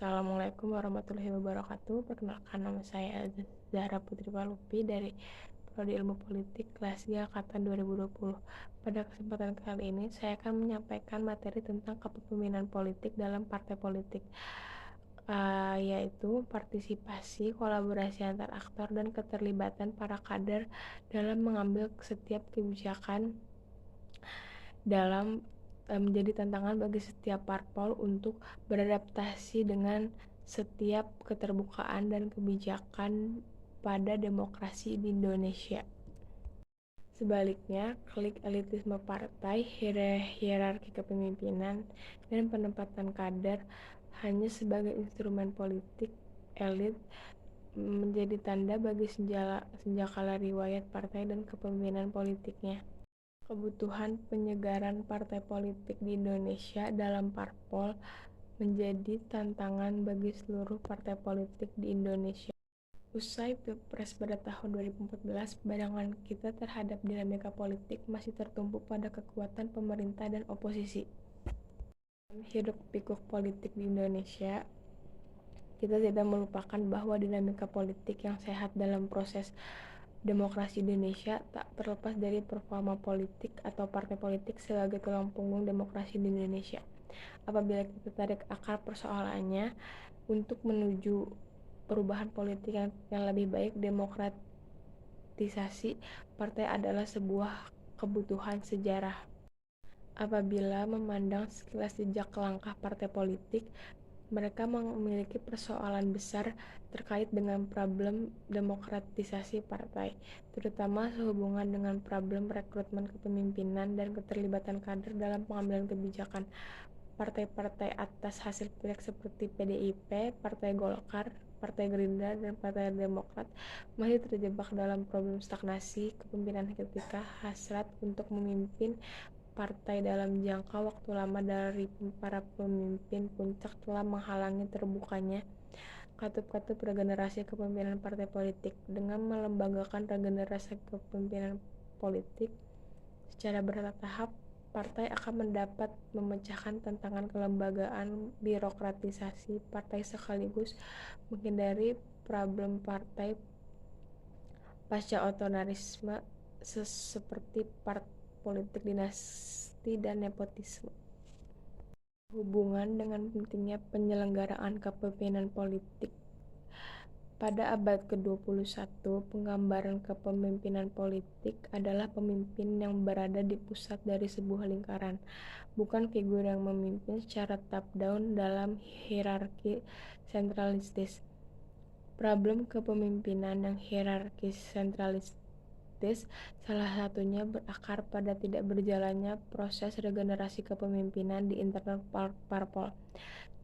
Assalamualaikum warahmatullahi wabarakatuh. Perkenalkan, nama saya Zahra Putri Palupi dari Prodi Ilmu Politik kelas 3 angkatan 2020. Pada kesempatan kali ini saya akan menyampaikan materi tentang kepemimpinan politik dalam partai politik, yaitu partisipasi, kolaborasi antar aktor, dan keterlibatan para kader dalam mengambil setiap kebijakan dalam menjadi tantangan bagi setiap parpol untuk beradaptasi dengan setiap keterbukaan dan kebijakan pada demokrasi di Indonesia. Sebaliknya, klik elitisme partai, hierarki kepemimpinan, dan penempatan kader hanya sebagai instrumen politik elit menjadi tanda bagi senjakala riwayat partai dan kepemimpinan politiknya. Kebutuhan penyegaran partai politik di Indonesia dalam parpol menjadi tantangan bagi seluruh partai politik di Indonesia. Usai Pilpres pada tahun 2014, pandangan kita terhadap dinamika politik masih tertumpu pada kekuatan pemerintah dan oposisi. Dalam hiruk-pikuk politik di Indonesia, kita tidak melupakan bahwa dinamika politik yang sehat dalam proses demokrasi Indonesia tak terlepas dari performa politik atau partai politik sebagai tulang punggung demokrasi di Indonesia. Apabila kita tarik akar persoalannya untuk menuju perubahan politik yang lebih baik, demokratisasi partai adalah sebuah kebutuhan sejarah. Apabila memandang sekilas jejak langkah partai politik, mereka memiliki persoalan besar terkait dengan problem demokratisasi partai, terutama sehubungan dengan problem rekrutmen kepemimpinan dan keterlibatan kader dalam pengambilan kebijakan. Partai-partai atas hasil pileg seperti PDIP, Partai Golkar, Partai Gerindra, dan Partai Demokrat masih terjebak dalam problem stagnasi kepemimpinan ketika hasrat untuk memimpin partai dalam jangka waktu lama dari para pemimpin puncak telah menghalangi terbukanya katup-katup regenerasi kepemimpinan partai politik. Dengan melembagakan regenerasi kepemimpinan politik secara bertahap, partai akan mendapat memecahkan tantangan kelembagaan birokratisasi partai sekaligus menghindari problem partai pasca otoritarisme seperti politik dinasti dan nepotisme. Hubungan dengan pentingnya penyelenggaraan kepemimpinan politik. Pada abad ke-21, penggambaran kepemimpinan politik adalah pemimpin yang berada di pusat dari sebuah lingkaran, bukan figur yang memimpin secara top-down dalam hierarki sentralistis. Problem kepemimpinan yang hierarkis sentralistis salah satunya berakar pada tidak berjalannya proses regenerasi kepemimpinan di internal parpol.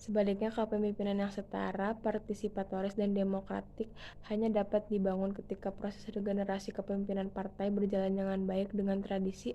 Sebaliknya, kepemimpinan yang setara, partisipatoris, dan demokratik hanya dapat dibangun ketika proses regenerasi kepemimpinan partai berjalan dengan baik dengan tradisi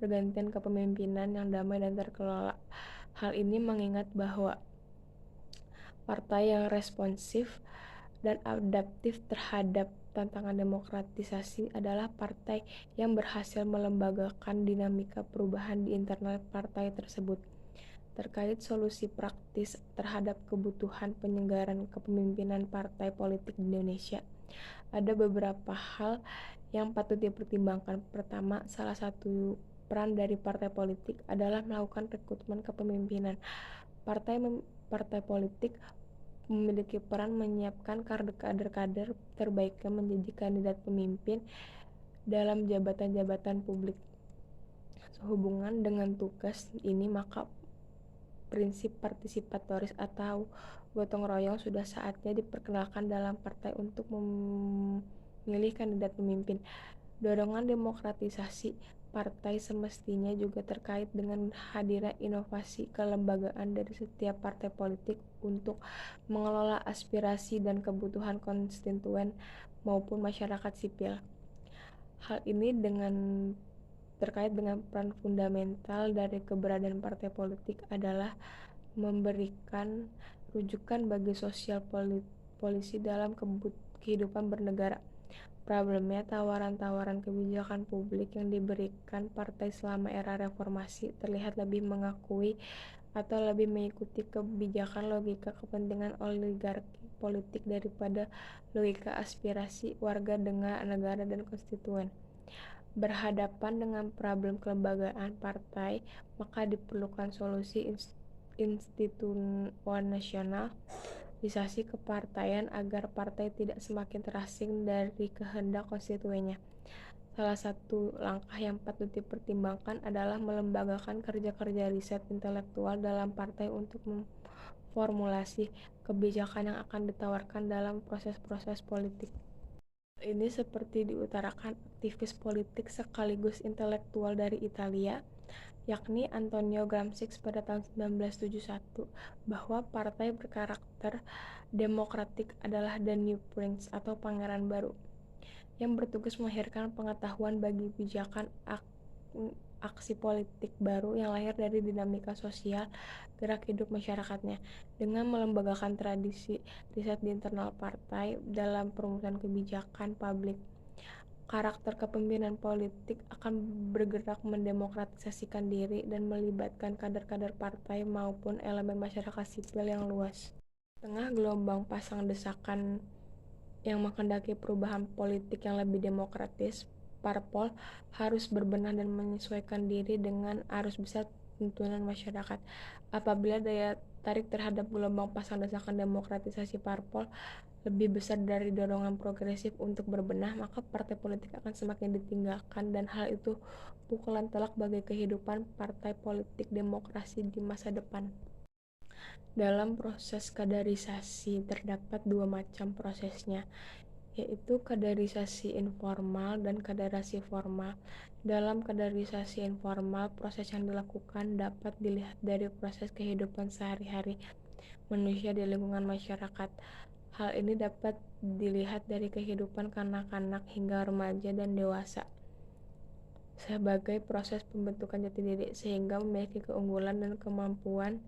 pergantian kepemimpinan yang damai dan terkelola. Hal ini mengingat bahwa partai yang responsif dan adaptif terhadap tantangan demokratisasi adalah partai yang berhasil melembagakan dinamika perubahan di internal partai tersebut. Terkait solusi praktis terhadap kebutuhan penyegaran kepemimpinan partai politik di Indonesia, ada beberapa hal yang patut dipertimbangkan. Pertama, salah satu peran dari partai politik adalah melakukan rekrutmen kepemimpinan. Partai politik memiliki peran menyiapkan kader-kader terbaiknya menjadi kandidat pemimpin dalam jabatan-jabatan publik. Sehubungan dengan tugas ini, maka prinsip partisipatoris atau gotong royong sudah saatnya diperkenalkan dalam partai untuk memilih kandidat pemimpin. Dorongan demokratisasi partai semestinya juga terkait dengan hadirnya inovasi kelembagaan dari setiap partai politik untuk mengelola aspirasi dan kebutuhan konstituen maupun masyarakat sipil. Hal ini terkait dengan peran fundamental dari keberadaan partai politik adalah memberikan rujukan bagi sosial polisi dalam kehidupan bernegara. Problemnya, tawaran-tawaran kebijakan publik yang diberikan partai selama era reformasi terlihat lebih mengakui atau lebih mengikuti kebijakan logika kepentingan oligarki politik daripada logika aspirasi warga dengan negara dan konstituen. Berhadapan dengan problem kelembagaan partai, maka diperlukan solusi institusionalisasi kepartaian agar partai tidak semakin terasing dari kehendak konstituennya. Salah satu langkah yang patut dipertimbangkan adalah melembagakan kerja-kerja riset intelektual dalam partai untuk memformulasi kebijakan yang akan ditawarkan dalam proses-proses politik. Ini seperti diutarakan aktivis politik sekaligus intelektual dari Italia, yakni Antonio Gramsci pada tahun 1971, bahwa partai berkarakter demokratik adalah the new prince atau pangeran baru, yang bertugas melahirkan pengetahuan bagi pijakan aksi politik baru yang lahir dari dinamika sosial gerak hidup masyarakatnya. Dengan melembagakan tradisi riset di internal partai dalam perumusan kebijakan publik, karakter kepemimpinan politik akan bergerak mendemokratisasikan diri dan melibatkan kader-kader partai maupun elemen masyarakat sipil yang luas. Tengah gelombang pasang desakan yang menghendaki perubahan politik yang lebih demokratis, parpol harus berbenah dan menyesuaikan diri dengan arus besar tuntunan masyarakat. Apabila daya tarik terhadap gelombang pasang desakan demokratisasi parpol lebih besar dari dorongan progresif untuk berbenah, maka partai politik akan semakin ditinggalkan, dan hal itu pukulan telak bagi kehidupan partai politik demokrasi di masa depan. Dalam proses kaderisasi terdapat dua macam prosesnya, yaitu kaderisasi informal dan kaderisasi formal. Dalam kaderisasi informal, proses yang dilakukan dapat dilihat dari proses kehidupan sehari-hari manusia di lingkungan masyarakat. Hal ini dapat dilihat dari kehidupan kanak-kanak hingga remaja dan dewasa sebagai proses pembentukan jati diri, sehingga memiliki keunggulan dan kemampuan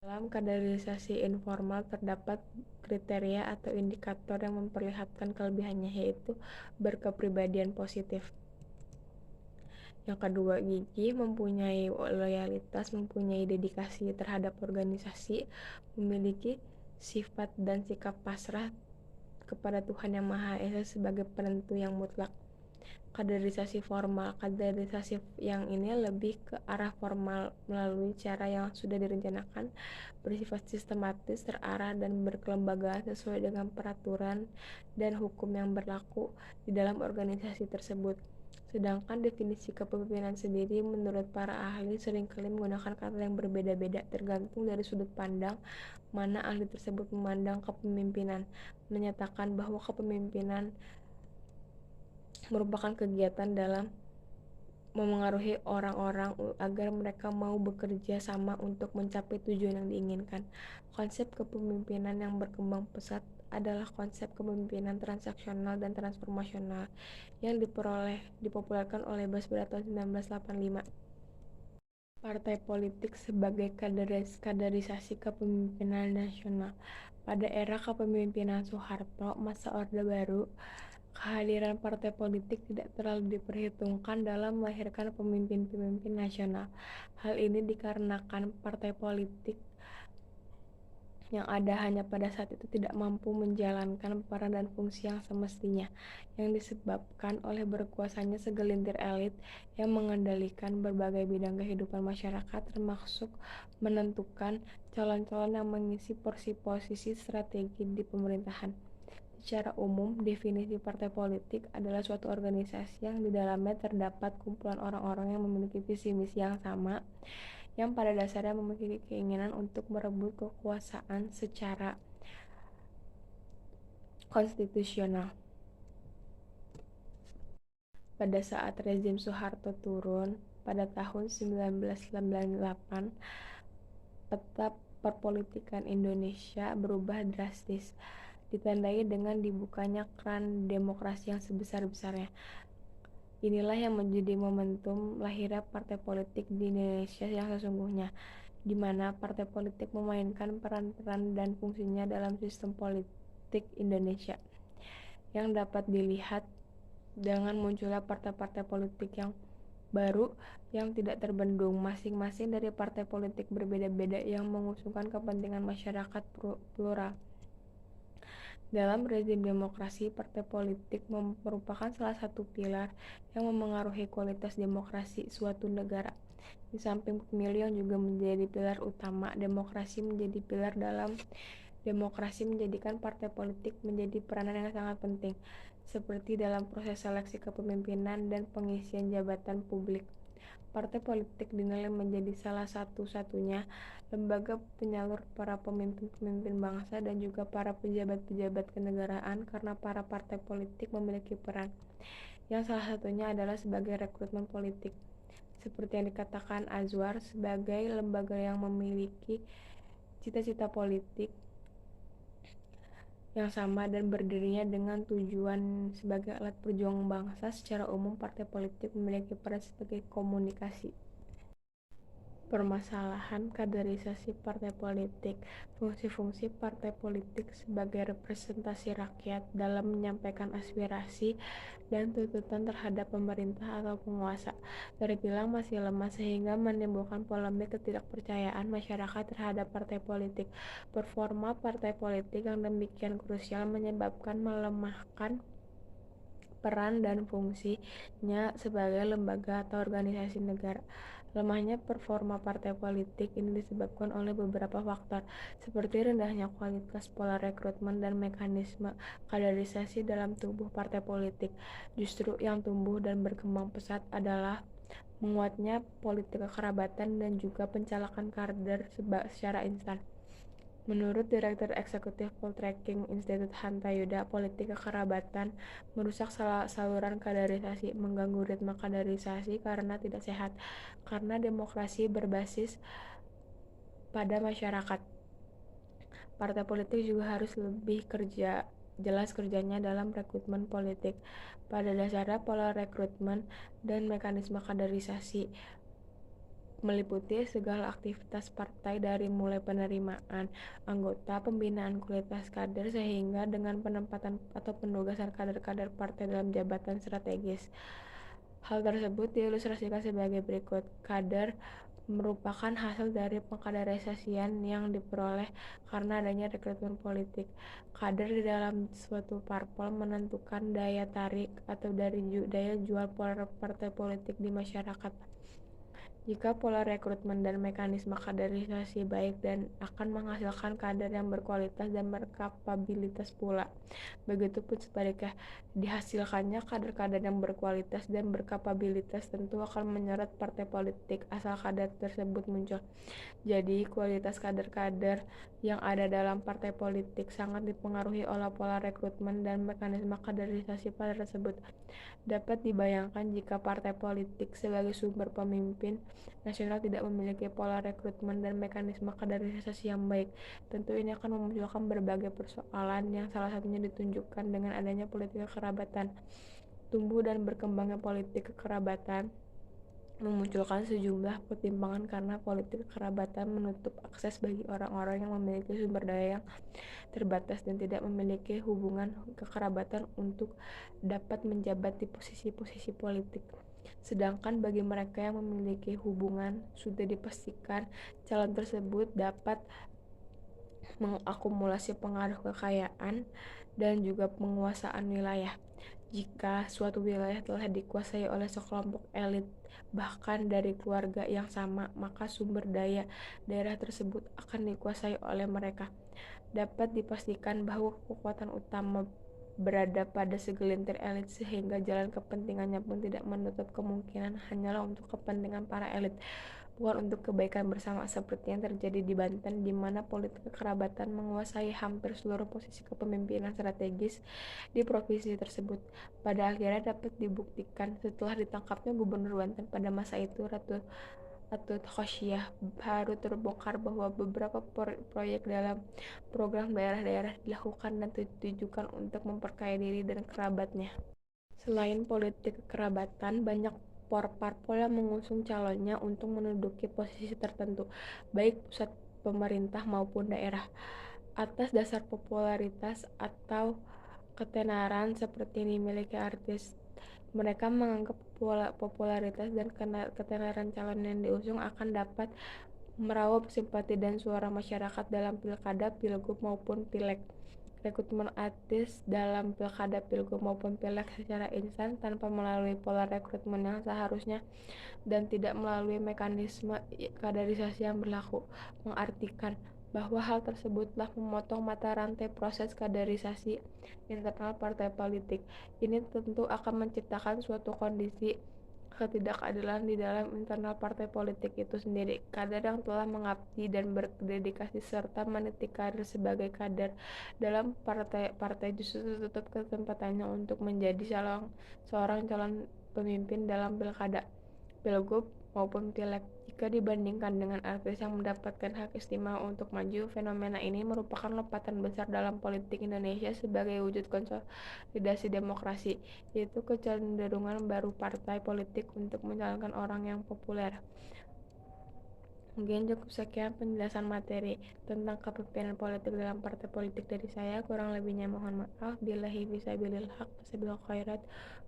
dalam kaderisasi informal terdapat kriteria atau indikator yang memperlihatkan kelebihannya, yaitu berkepribadian positif. Yang kedua, gigih, mempunyai loyalitas, mempunyai dedikasi terhadap organisasi, memiliki sifat dan sikap pasrah kepada Tuhan Yang Maha Esa sebagai penentu yang mutlak. Kaderisasi formal, kaderisasi yang ini lebih ke arah formal melalui cara yang sudah direncanakan, bersifat sistematis, terarah, dan berkelembagaan sesuai dengan peraturan dan hukum yang berlaku di dalam organisasi tersebut. Sedangkan definisi kepemimpinan sendiri menurut para ahli seringkali menggunakan kata yang berbeda-beda tergantung dari sudut pandang mana ahli tersebut memandang kepemimpinan. Menyatakan bahwa kepemimpinan merupakan kegiatan dalam memengaruhi orang-orang agar mereka mau bekerja sama untuk mencapai tujuan yang diinginkan. Konsep kepemimpinan yang berkembang pesat adalah konsep kepemimpinan transaksional dan transformasional yang dipopulerkan oleh Bas pada tahun 1985. Partai politik sebagai kaderisasi kepemimpinan nasional. Pada era kepemimpinan Soeharto, masa Orde Baru, kehadiran partai politik tidak terlalu diperhitungkan dalam melahirkan pemimpin-pemimpin nasional. Hal ini dikarenakan partai politik yang ada hanya pada saat itu tidak mampu menjalankan peran dan fungsi yang semestinya, yang disebabkan oleh berkuasanya segelintir elit yang mengendalikan berbagai bidang kehidupan masyarakat, termasuk menentukan calon-calon yang mengisi posisi strategi di pemerintahan. Secara umum, definisi partai politik adalah suatu organisasi yang di dalamnya terdapat kumpulan orang-orang yang memiliki visi misi yang sama, yang pada dasarnya memiliki keinginan untuk merebut kekuasaan secara konstitusional. Pada saat rezim Soeharto turun pada tahun 1998, peta perpolitikan Indonesia berubah drastis, ditandai dengan dibukanya keran demokrasi yang sebesar-besarnya. Inilah yang menjadi momentum lahirnya partai politik di Indonesia yang sesungguhnya, di mana partai politik memainkan peran-peran dan fungsinya dalam sistem politik Indonesia, yang dapat dilihat dengan munculnya partai-partai politik yang baru yang tidak terbendung. Masing-masing dari partai politik berbeda-beda yang mengusungkan kepentingan masyarakat plural. Dalam rezim demokrasi, partai politik merupakan salah satu pilar yang memengaruhi kualitas demokrasi suatu negara. Di samping pemilu yang juga menjadi pilar utama, demokrasi menjadikan partai politik menjadi peranan yang sangat penting, seperti dalam proses seleksi kepemimpinan dan pengisian jabatan publik. Partai politik dinilai menjadi salah satu-satunya lembaga penyalur para pemimpin-pemimpin bangsa dan juga para pejabat-pejabat kenegaraan, karena para partai politik memiliki peran yang salah satunya adalah sebagai rekrutmen politik. Seperti yang dikatakan Azwar, sebagai lembaga yang memiliki cita-cita politik yang sama dan berdirinya dengan tujuan sebagai alat perjuangan bangsa. Secara umum, partai politik memiliki peran sebagai komunikasi. Permasalahan kaderisasi partai politik. Fungsi-fungsi partai politik sebagai representasi rakyat dalam menyampaikan aspirasi dan tuntutan terhadap pemerintah atau penguasa terbilang masih lemah, sehingga menimbulkan polemik ketidakpercayaan masyarakat terhadap partai politik. Performa partai politik yang demikian krusial menyebabkan melemahkan peran dan fungsinya sebagai lembaga atau organisasi negara. Lemahnya performa partai politik ini disebabkan oleh beberapa faktor, seperti rendahnya kualitas pola rekrutmen dan mekanisme kaderisasi dalam tubuh partai politik. Justru yang tumbuh dan berkembang pesat adalah menguatnya politik kekerabatan dan juga pencalekan kader secara instan. Menurut Direktur Eksekutif Poltreking Institute Hanta Yuda, politik kekerabatan merusak saluran kaderisasi, mengganggu ritme kaderisasi karena tidak sehat, karena demokrasi berbasis pada masyarakat. Partai politik juga harus lebih jelas kerjanya dalam rekrutmen politik. Pada dasarnya, pola rekrutmen dan mekanisme kaderisasi meliputi segala aktivitas partai dari mulai penerimaan anggota, pembinaan kualitas kader, sehingga dengan penempatan atau penugasan kader-kader partai dalam jabatan strategis. Hal tersebut diilustrasikan sebagai berikut. Kader merupakan hasil dari pengkaderisasian yang diperoleh karena adanya rekrutmen politik. Kader di dalam suatu parpol menentukan daya tarik atau dari daya jual partai politik di masyarakat. Jika pola rekrutmen dan mekanisme kaderisasi baik dan akan menghasilkan kader yang berkualitas dan berkapabilitas pula. Begitupun sebaliknya, dihasilkannya kader-kader yang berkualitas dan berkapabilitas tentu akan menyeret partai politik asal kader tersebut muncul. Jadi, kualitas kader-kader yang ada dalam partai politik sangat dipengaruhi oleh pola rekrutmen dan mekanisme kaderisasi pada tersebut. Dapat dibayangkan jika partai politik sebagai sumber pemimpin nasional tidak memiliki pola rekrutmen dan mekanisme kaderisasi yang baik, tentu ini akan memunculkan berbagai persoalan yang salah satunya ditunjukkan dengan adanya politik kekerabatan. Tumbuh dan berkembangnya politik kekerabatan memunculkan sejumlah pertimbangan karena politik kekerabatan menutup akses bagi orang-orang yang memiliki sumber daya yang terbatas dan tidak memiliki hubungan kekerabatan untuk dapat menjabat di posisi-posisi politik. Sedangkan bagi mereka yang memiliki hubungan, sudah dipastikan calon tersebut dapat mengakumulasi pengaruh kekayaan dan juga penguasaan wilayah. Jika suatu wilayah telah dikuasai oleh sekelompok elit, bahkan dari keluarga yang sama, maka sumber daya daerah tersebut akan dikuasai oleh mereka. Dapat dipastikan bahwa kekuatan utama berada pada segelintir elit, sehingga jalan kepentingannya pun tidak menutup kemungkinan hanyalah untuk kepentingan para elit, bukan untuk kebaikan bersama, seperti yang terjadi di Banten, di mana politik kekerabatan menguasai hampir seluruh posisi kepemimpinan strategis di provinsi tersebut. Pada akhirnya dapat dibuktikan setelah ditangkapnya Gubernur Banten pada masa itu, Ratu Atut Khosyah, baru terbongkar bahwa beberapa proyek dalam program daerah-daerah dilakukan dan ditujukan untuk memperkaya diri dan kerabatnya. Selain politik kekerabatan, banyak parpol yang mengusung calonnya untuk menduduki posisi tertentu, baik pusat pemerintah maupun daerah, atas dasar popularitas atau ketenaran seperti dimiliki artis Mereka menganggap popularitas dan ketenaran calon yang diusung akan dapat meraup simpati dan suara masyarakat dalam pilkada, pilgub maupun pileg. Rekrutmen artis dalam pilkada, pilgub maupun pileg secara instan tanpa melalui pola rekrutmen yang seharusnya dan tidak melalui mekanisme kaderisasi yang berlaku, mengartikan bahwa hal tersebut telah memotong mata rantai proses kaderisasi internal partai politik. Ini tentu akan menciptakan suatu kondisi ketidakadilan di dalam internal partai politik itu sendiri. Kader yang telah mengabdi dan berdedikasi serta meniti karir sebagai kader dalam partai justru tertutup kesempatannya untuk menjadi seorang calon pemimpin dalam pilkada, pilgub maupun pileg. Jika dibandingkan dengan artis yang mendapatkan hak istimewa untuk maju, fenomena ini merupakan lompatan besar dalam politik Indonesia sebagai wujud konsolidasi demokrasi, yaitu kecenderungan baru partai politik untuk mencalonkan orang yang populer. Mungkin cukup sekian penjelasan materi tentang kepemimpinan politik dalam partai politik dari saya. Kurang lebihnya mohon maaf. Billahi fisabilil haq,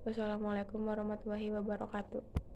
wassalamualaikum warahmatullahi wabarakatuh.